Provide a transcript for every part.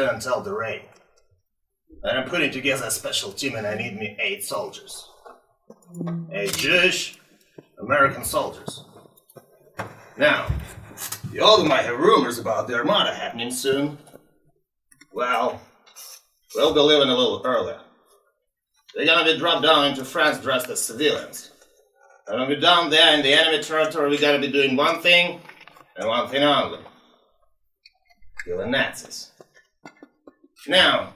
Lieutenant Aldo Reine. And I'm putting together a special team and I need me 8 soldiers. 8 Jewish American soldiers. Now, you all might have rumors about the Armada happening soon. Well, we'll be leaving a little earlier. They're gonna be dropped down into France dressed as civilians. And when we're down there in the enemy territory, we gotta be doing one thing, and one thing only. Killing Nazis. Now,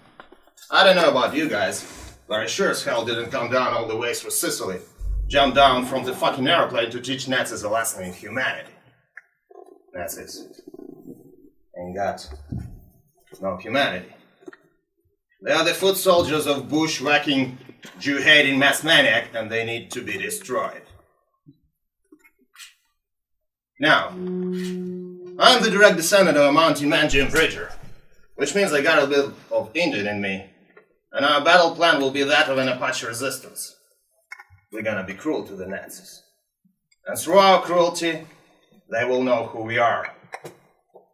I don't know about you guys, but I sure as hell didn't come down all the way through Sicily, jump down from the fucking airplane to teach Nazis a lesson in humanity. Nazis ain't got no humanity. They are the foot soldiers of bushwhacking, Jew-hating mass maniac, and they need to be destroyed. Now, I'm the direct descendant of a mountain man, Jim Bridger, which means I got a bit of Indian in me, and our battle plan will be that of an Apache resistance. We're gonna be cruel to the Nazis. And through our cruelty, they will know who we are.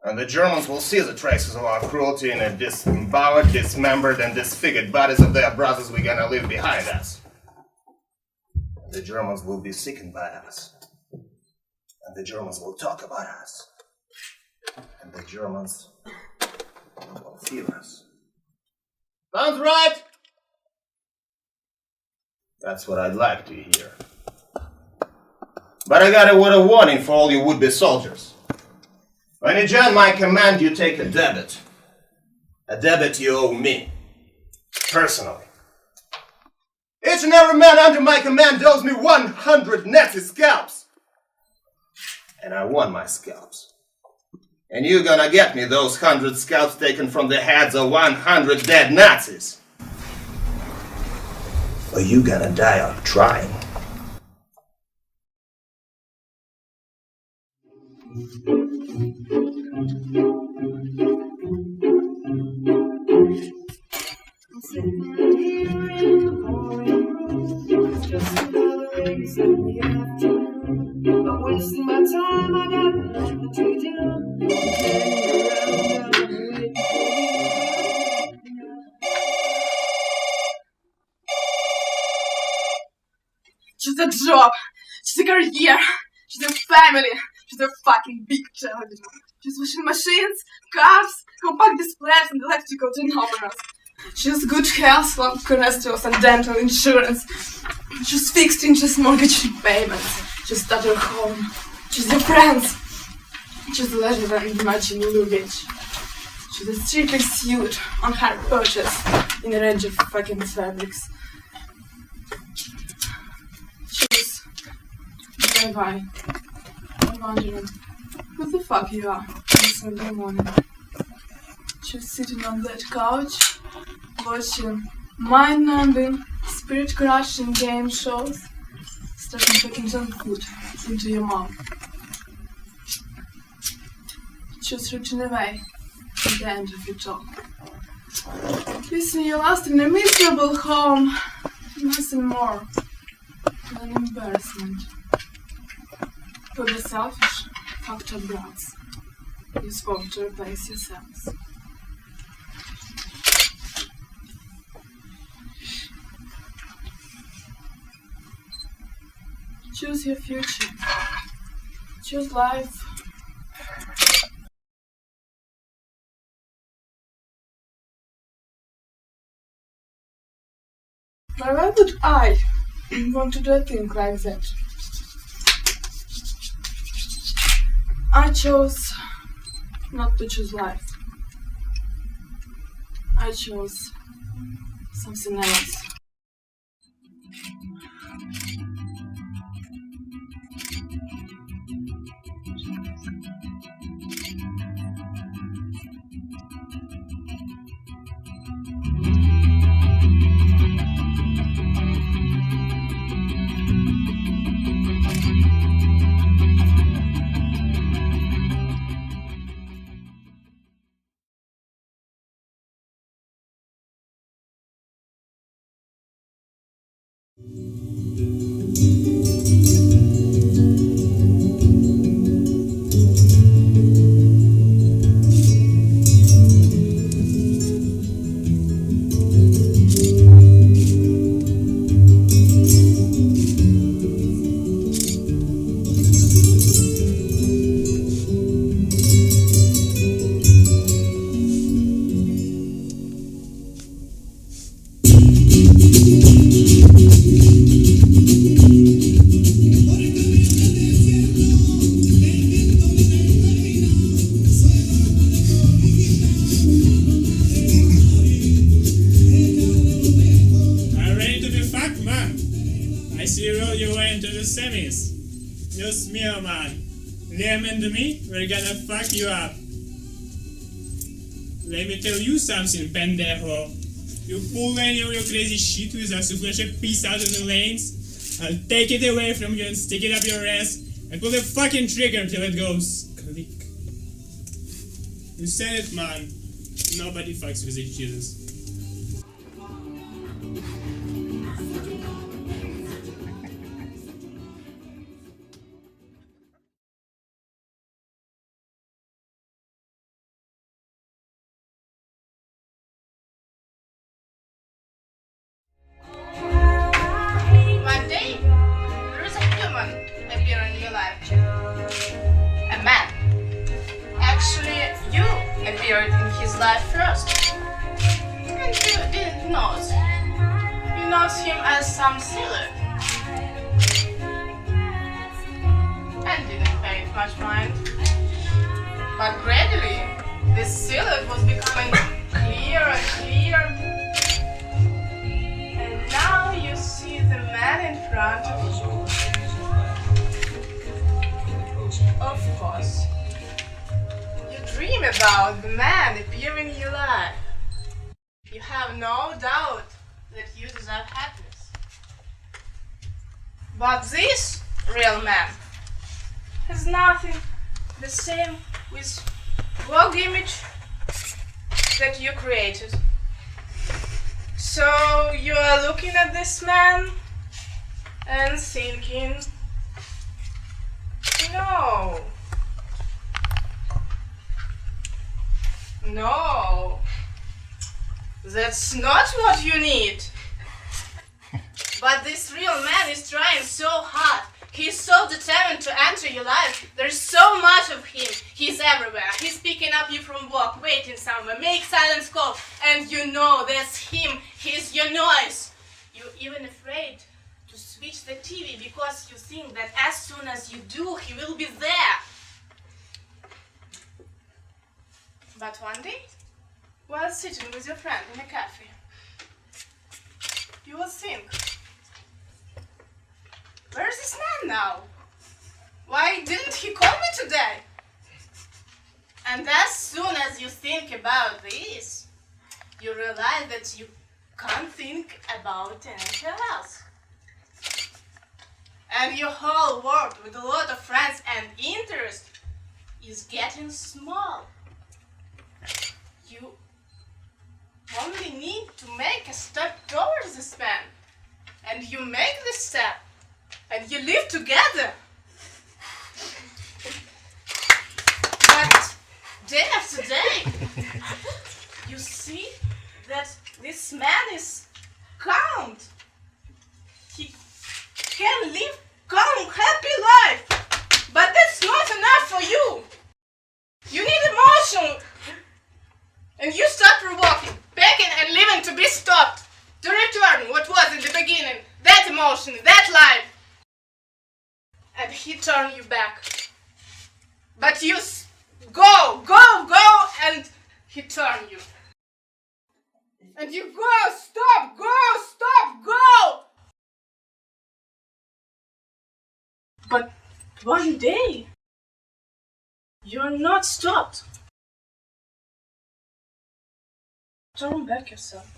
And the Germans will see the traces of our cruelty in the disemboweled, dismembered, and disfigured bodies of their brothers we're gonna leave behind us. And the Germans will be sickened by us. And the Germans will talk about us. And the Germans will fear us. Sounds right! That's what I'd like to hear. But I got a word of warning for all you would-be soldiers. When you join my command, you take a debit. A debit you owe me. Personally. Each and every man under my command owes me 100 Nazi scalps. And I want my scalps. And you're gonna get me those 100 scalps taken from the heads of 100 dead Nazis. Or you gonna die on trying. I'm wasting my time, I got nothing to do. She's a job, she's a career, she's a family, she's a fucking big television. She's washing machines, cars, compact displays, and electrical genometers. She's good health, long cholesterol, and dental insurance. She's fixed interest mortgage payments. She's at her home. She's your friends. She's leisure and matching luggage. She's a strictly suit on her purchase in a range of fucking fabrics. She's bye-bye. I'm wondering who the fuck you are on Sunday morning. She's sitting on that couch, watching mind-numbing, spirit-crushing game shows, stuffing fucking junk food into your mouth. She's rooting away at the end of your talk. Kissing you last in a miserable home, nothing more than embarrassment. For the selfish, fucked up brats you spoke to replace yourselves. Choose your future. Choose life. But why would I want to do a thing like that? I chose not to choose life. I chose something else. see roll your way into the semis. Dios mío, man. Liam and me, we're gonna fuck you up. Let me tell you something, pendejo. You pull any of your crazy shit with us to flash a piece out in the lanes, I'll take it away from you and stick it up your ass and pull the fucking trigger till it goes click. You said it, man. Nobody fucks with each Jesus. One day, there is a human appearing in your life. A man. Actually, you appeared in his life first. And you didn't notice. You noticed him as some sailor. And didn't pay it much mind. But gradually, this silhouette was becoming clearer and clearer. And now you see the man in front of you. Of course. You dream about the man appearing in your life. You have no doubt that you deserve happiness. But this real man has nothing the same with log image that you created. So you are looking at this man and thinking, no, that's not what you need. But this real man is trying so hard. He's so determined to enter your life. There's so much of him. He's everywhere. He's picking up you from walk, waiting somewhere, make silence call, and you know that's him. He's your noise. You're even afraid to switch the TV because you think that as soon as you do, he will be there. But one day, while sitting with your friend in a cafe, you will think, where's this man now? Why didn't he call me today? And as soon as you think about this, you realize that you can't think about anything else. And your whole world with a lot of friends and interest is getting small. You only need to make a step towards this man. And you make this step. And you live together. But day after day, you see that this man is calm. He can live calm, happy life. But that's not enough for you. You need emotion. And you start provoking, begging and living to be stopped. To return what was in the beginning. That emotion, that life. And he turned you back. But you go, and he turned you. And you go, stop, go! But one day, you're not stopped. Turn back yourself.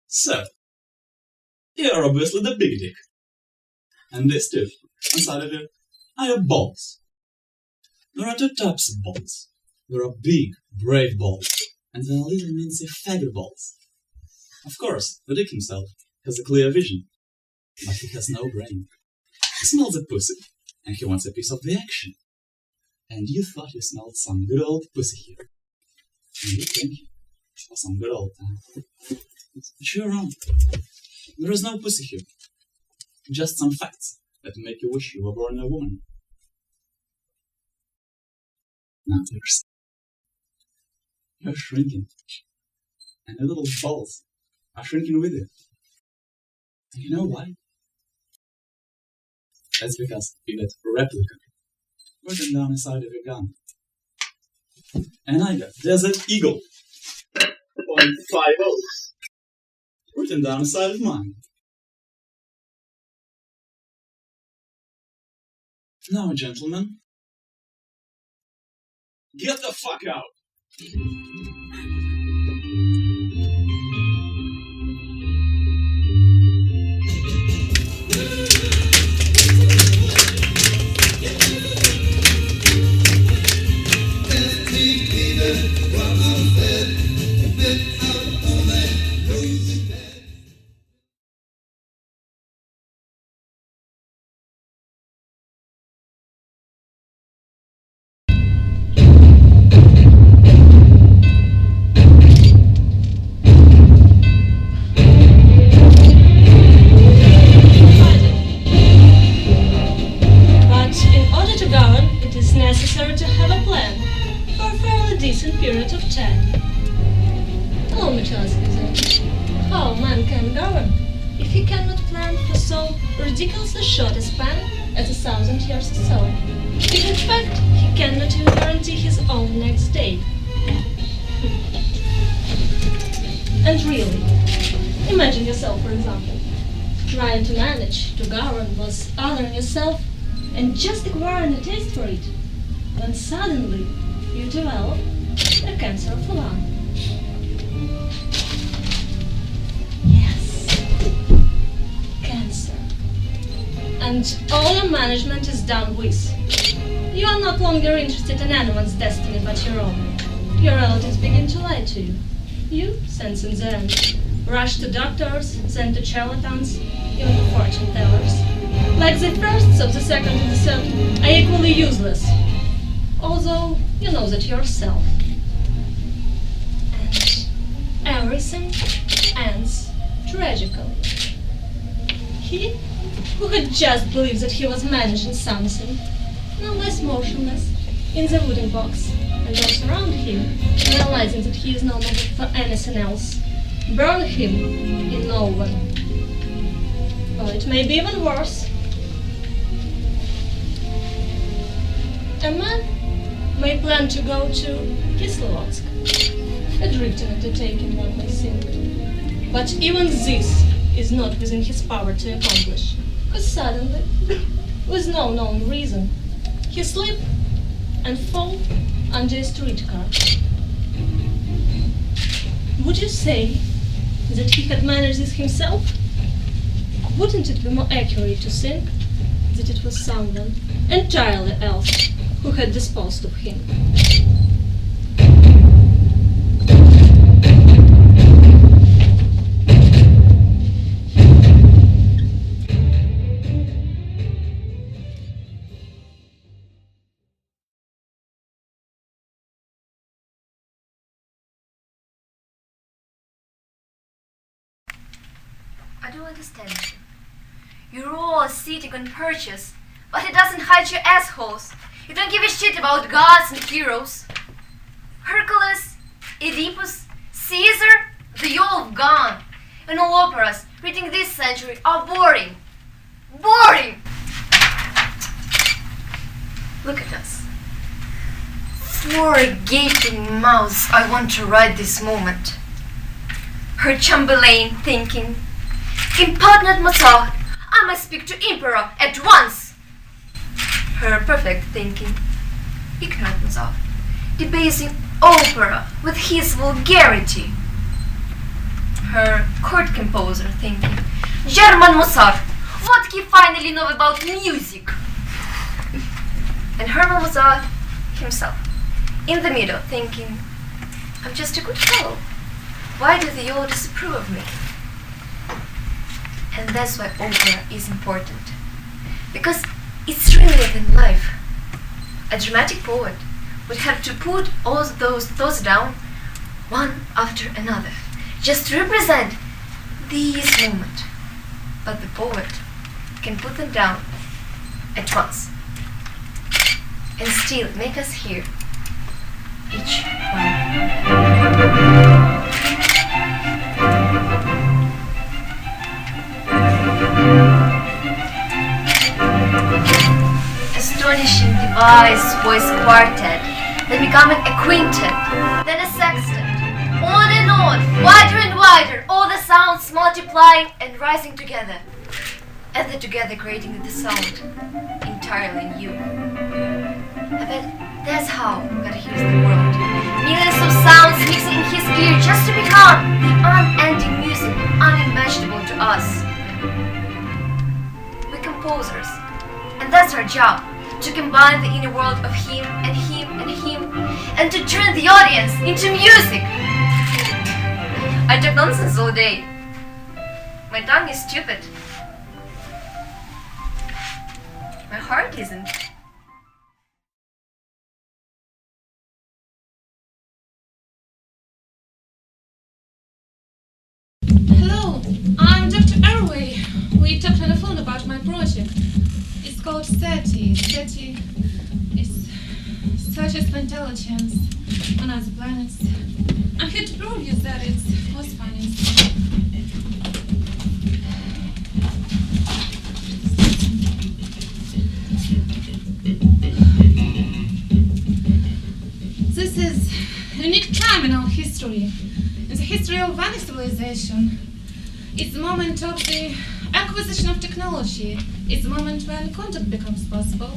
So, you're obviously the big dick. And this too, inside of you, are your balls. There are two types of balls. There are big, brave balls, and there are little mincy faggot balls. Of course, the dick himself has a clear vision, but he has no brain. He smells a pussy, and he wants a piece of the action. And you thought you smelled some good old pussy here. And you came here for some good old time. But you're wrong. There is no pussy here. Just some facts that make you wish you were born a woman. Now you're shrinking. And your little balls are shrinking with you. And you know why? That's because you got replica written down inside of your gun. And I got Desert Eagle .50 written down inside of mine. Now, gentlemen, get the fuck out! And just acquiring a taste for it, when suddenly you develop a cancer of the lung. Yes, cancer. And all your management is done with. You are not longer interested in anyone's destiny but your own. Your relatives begin to lie to you. You, sensing the end, rush to doctors, then to charlatans, even to fortune tellers. Like the first, so the second and the third are equally useless, although you know that yourself. And everything ends tragically. He, who had just believed that he was managing something, no less motionless, in the wooden box, and those around him, realizing that he is no longer for anything else, burn him in no one. Or it may be even worse. A man may plan to go to Kislovodsk, a drifting undertaking, one may think. But even this is not within his power to accomplish, because suddenly, with no known reason, he slip and fall under a streetcar. Would you say that he had managed this himself? Wouldn't it be more accurate to think that it was someone entirely else who had disposed of him? I don't understand you. You're all sitting on perches, but it doesn't hide your assholes. You don't give a shit about gods and heroes. Hercules, Oedipus, Caesar, they all have gone. And all operas written this century are boring. Boring! Look at us. 4 gaping mouths I want to write this moment. Her Chamberlain thinking, impertinent Mozart, I must speak to Emperor at once. Her Perfect thinking, ignorant Mozart, debasing opera with his vulgarity. Her Court Composer thinking, German Mozart, what he finally know about music? And Herman Mozart himself, in the middle, thinking, I'm just a good fellow. Why do they all disapprove of me? And that's why opera is important. Because It's really than life. A dramatic poet would have to put all those thoughts down, one after another, just to represent this moment. But the poet can put them down at once and still make us hear each one. Astonishing device voice quartet, then becoming a quintet, then a sextet, on and on, wider and wider, all the sounds multiplying and rising together, and then together creating the sound entirely new. I bet that's how God hears the world. Millions of sounds mixing in his ear just to become the unending music unimaginable to us. We're composers, and that's our job, to combine the inner world of him and him and him, and to turn the audience into music. I talk nonsense all day. My tongue is stupid. My heart isn't. Hello, I'm Dr. Arway. We talked on the phone about my project. It's called SETI. SETI is Searches for Intelligence on Other Planets. I'm here to prove you that it's was financed. This is a unique time in our history, in the history of any civilization. It's the moment of the acquisition of technology. It's the moment when contact becomes possible.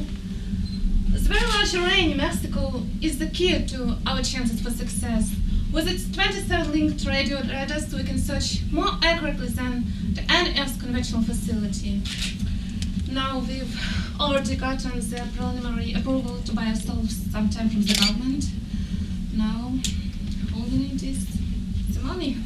The very large Reine, Mexico, is the key to our chances for success. With its 27 linked radio radars, we can search more accurately than any Earth's conventional facility. Now we've already gotten the preliminary approval to buy ourselves some time from the government. Now all we need is the money.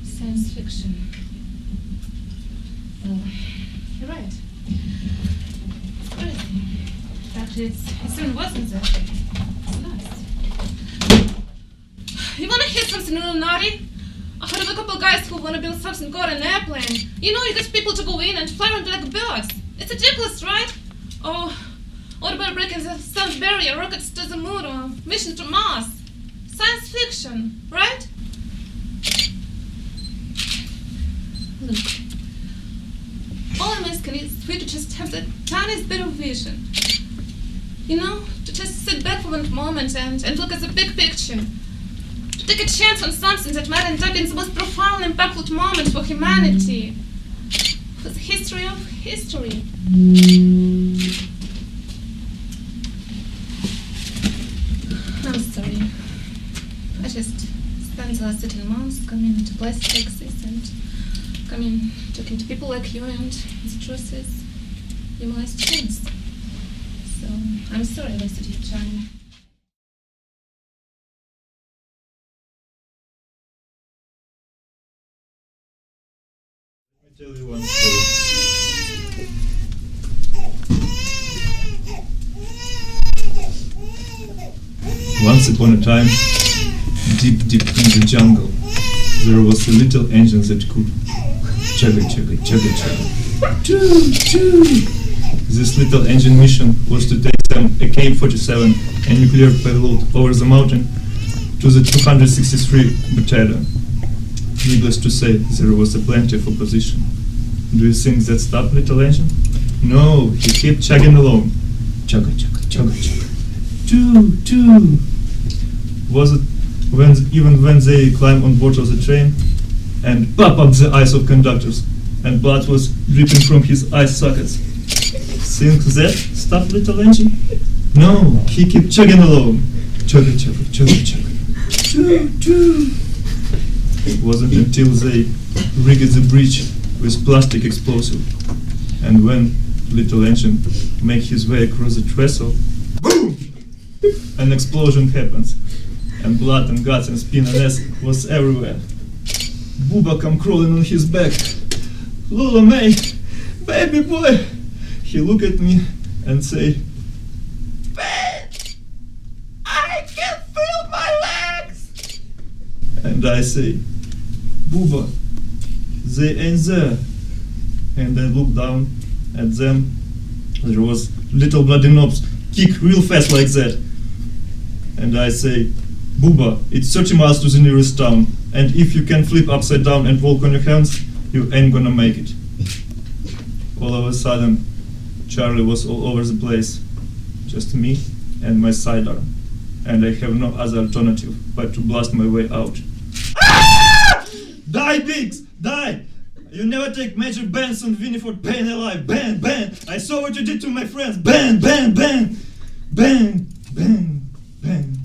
Science fiction. Well, you're right. It's crazy. Actually, it's even worse than that. It's nice. You wanna hear something really naughty? I heard of a couple guys who wanna build something called an airplane. You know, you get people to go in and fly around like birds. It's ridiculous, right? Or what about breaking the sound barrier, rockets to the moon, or mission to Mars? Science fiction, right? Look, all I'm asking is for you to just have the tiniest bit of vision. You know, to just sit back for one moment and look at the big picture. To take a chance on something that might end up in the most profound and impactful moment for humanity. For the history of history. I'm sorry. I just spent the last 18 months coming to places like this and talking to people like you, and the truth is, you're my last chance. So, I'm sorry I wasted your time. Let me tell you one story. Once upon a time, deep in the jungle, there was a little engine that could chugga chugga chugga chugga. Choo choo. This little engine mission was to take them AK-47 and nuclear payload over the mountain to the 263 battalion. Needless to say, there was a plenty of opposition. Do you think that stopped little engine? No, he kept chugging along. Chugga chugga chugga chugga. Choo choo. Was it even when they climbed on board of the train and pop up the eyes of conductors and blood was dripping from his eye sockets? Think that stopped little engine? No, he kept chugging along. Chugga chugga chugga chugga. Choo choo. It wasn't until they rigged the bridge with plastic explosive, and when little engine made his way across the trestle, boom! An explosion happens, and blood and guts and spin and ass was everywhere. Buba come crawling on his back. Lula May, baby boy. He look at me and say, Payne, I can feel my legs. And I say, Buba, they ain't there. And I look down at them. There was little bloody knobs kick real fast like that. And I say, Buba, it's 30 miles to the nearest town, and if you can flip upside down and walk on your hands, you ain't gonna make it. All of a sudden, Charlie was all over the place. Just me and my sidearm. And I have no other alternative but to blast my way out. Ah! Die, Biggs! Die! You never take Major Benson, Winifred Payne alive. Bang, bang! I saw what you did to my friends. Bang, bang, bang! Bang, bang, bang.